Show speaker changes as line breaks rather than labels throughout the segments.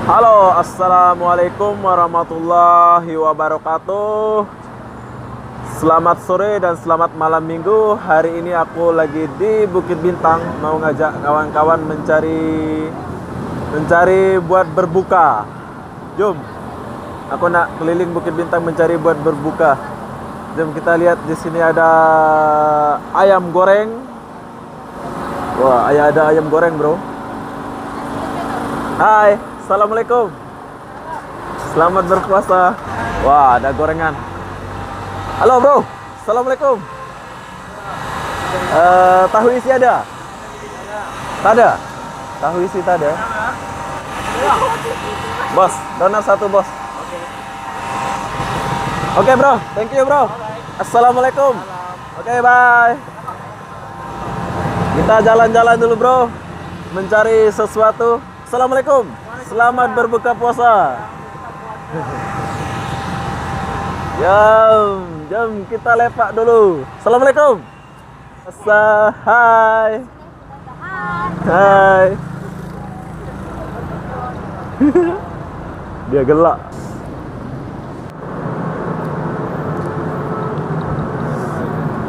Halo, assalamualaikum warahmatullahi wabarakatuh. Selamat sore dan selamat malam minggu. Hari ini aku lagi di Bukit Bintang, mau ngajak kawan-kawan mencari buat berbuka. Jom, aku nak keliling Bukit Bintang mencari buat berbuka. Jom kita lihat di sini ada ayam goreng. Wah, ada ayam goreng, bro. Hai. Assalamualaikum. Selamat berpuasa. Wah, ada gorengan. Halo, bro. Assalamualaikum. Tahu isi ada? Tak ada. Tahu isi tak ada. Bos, donat satu, bos. Oke, bro. Thank you, bro. Assalamualaikum. Oke, bye. Kita jalan-jalan dulu, bro. Mencari sesuatu. Assalamualaikum. Selamat berbuka puasa. Jom kita lepak dulu. Assalamualaikum. Hai. Hai. Dia gelak.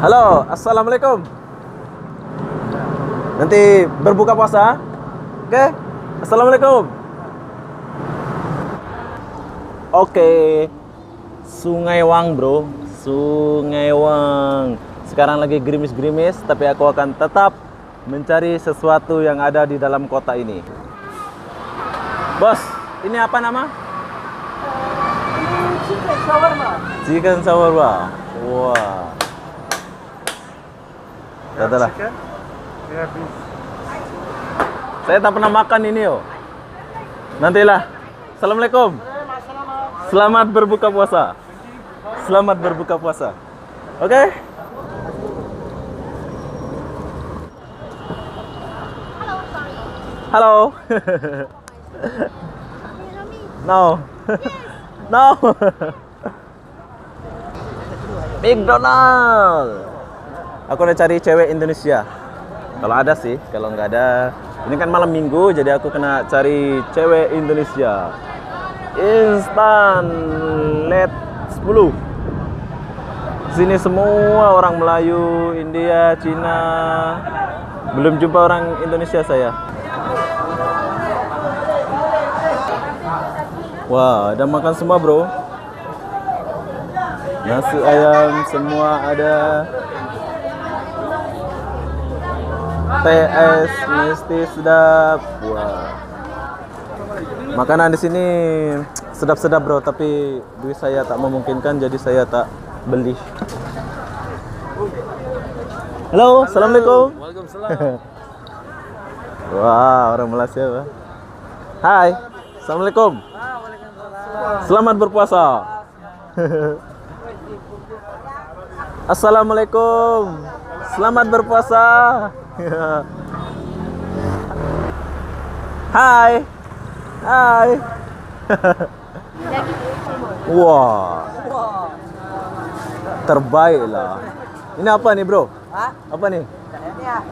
Halo, assalamualaikum. Nanti berbuka puasa? Oke. Assalamualaikum. Oke. Sungai Wang, bro. Sungai Wang. Sekarang lagi gerimis-gerimis, tapi aku akan tetap mencari sesuatu yang ada di dalam kota ini. Bos, ini apa nama?
Chicken shawarma.
Chicken shawarma. Wah. Katalah. Saya tak pernah makan ini, yo. Nantilah. Assalamualaikum. Selamat berbuka puasa. Selamat berbuka puasa. Oke? Halo. No. No. McDonald. Aku udah cari cewek Indonesia. Kalau ada sih, kalau nggak ada, ini kan malam minggu, jadi aku kena cari cewek Indonesia. Instan Net 10. Sini semua orang Melayu, India, Cina. Belum jumpa orang Indonesia saya. Wah, ada makan semua, bro. Nasi ayam semua ada. TS mesti sedap. Wah. Makanan di sini sedap-sedap, bro, tapi duit saya tak memungkinkan, jadi saya tak beli. Halo, assalamualaikum.
Waalaikumsalam.
Wah, orang Malaysia, Pak. Hai, assalamualaikum. Selamat berpuasa. Assalamualaikum. Selamat berpuasa. Hai. Hai. Wah. Terbaik lah. Ini apa nih, bro?
Hah?
Apa nih?
Ya.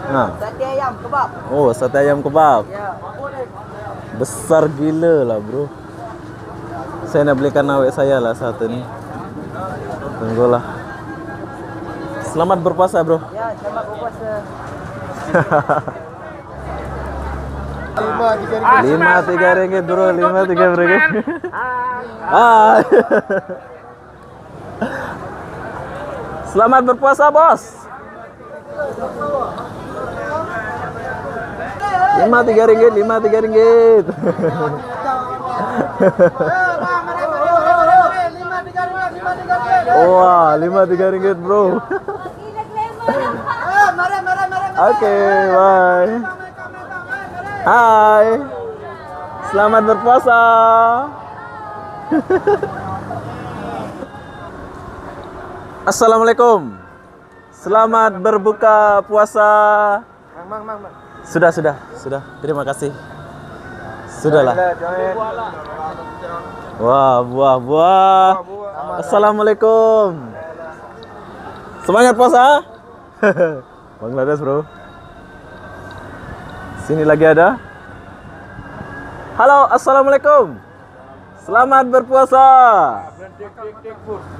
Nah.
Sate ayam kebab.
Oh, sate ayam kebab.
Ya.
Besar gila lah, bro. Saya nak belikan awet saya lah satu nih. Tunggulah. Selamat berpuasa, bro.
Ya, selamat berpuasa.
5 ringgit, bro. 5 ringgit. Ah. Selamat berpuasa, bos. 5 ringgit, 5 ringgit. Wah, 5 ringgit, bro. Oke, bye. Hai. Selamat berpuasa. Assalamualaikum. Selamat berbuka puasa.
Mang.
Sudah. Terima kasih. Sudahlah. Wah, buah. Assalamualaikum. Semangat puasa. Bangladesh, bro. Sini lagi ada. Halo, assalamualaikum. Selamat berpuasa.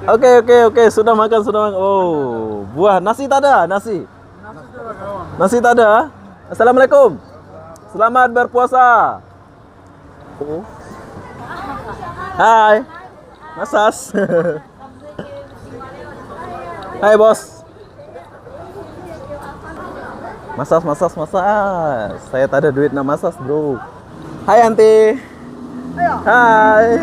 Oke, sudah makan, Oh, buah, nasi tak ada, nasi. Nasi tak ada. Assalamualaikum. Selamat berpuasa. Oh. Hai. Masas. Hai, bos. Masas. Saya tak ada duit nak masas, bro. Hai, Anti. Hai.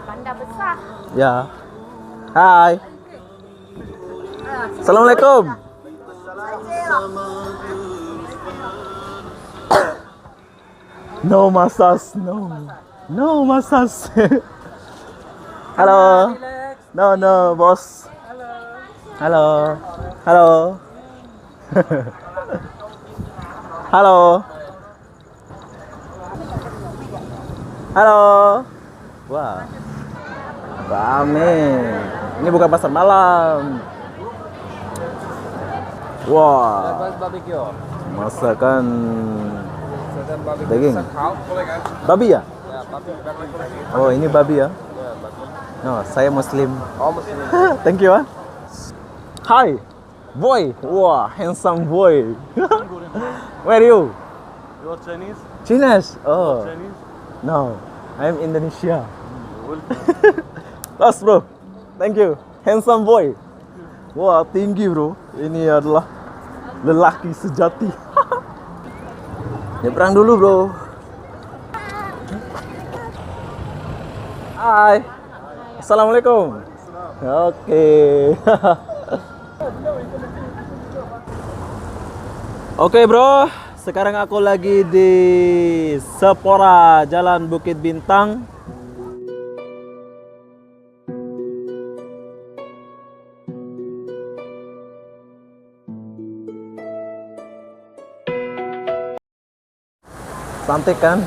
Bandar besar.
Ya. Hai. Assalamualaikum. No masas, no masas. Halo. No, bos. Halo. Halo. Wah. Rame. Ini bukan pasar malam. Wah. Masakan daging. Babi ya? Oh, ini babi ya? No, saya Muslim.
Oh, Muslim.
Thank you. Hi, boy. Wah, handsome boy. Where are you?
You are Chinese?
Chinese. Oh,
Chinese?
no, I'm Indonesia. Tos, bro. Thank you. Handsome boy. Wah, tinggi, bro. Ini adalah lelaki sejati. Nyebrang dulu, bro. Hai. Assalamualaikum. Oke. Oke, bro. Sekarang aku lagi di Sepora, Jalan Bukit Bintang. Cantik kan?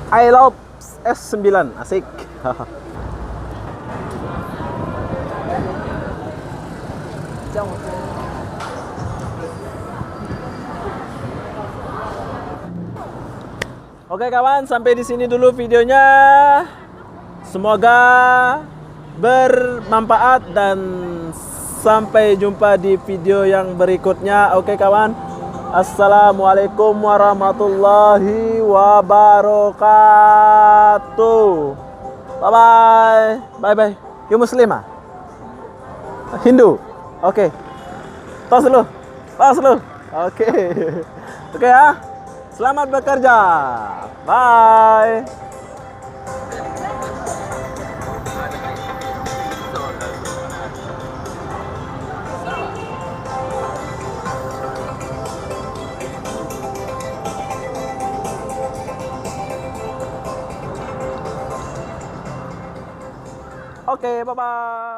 I love S9, asik. Oke kawan, sampai di sini dulu videonya. Semoga bermanfaat dan sampai jumpa di video yang berikutnya. Oke kawan. Assalamualaikum warahmatullahi wabarakatuh. Bye bye. You Muslim ah? Hindu. Oke. Tos lu. Oke. Oke ya. Selamat bekerja. Bye. Oke, bye-bye.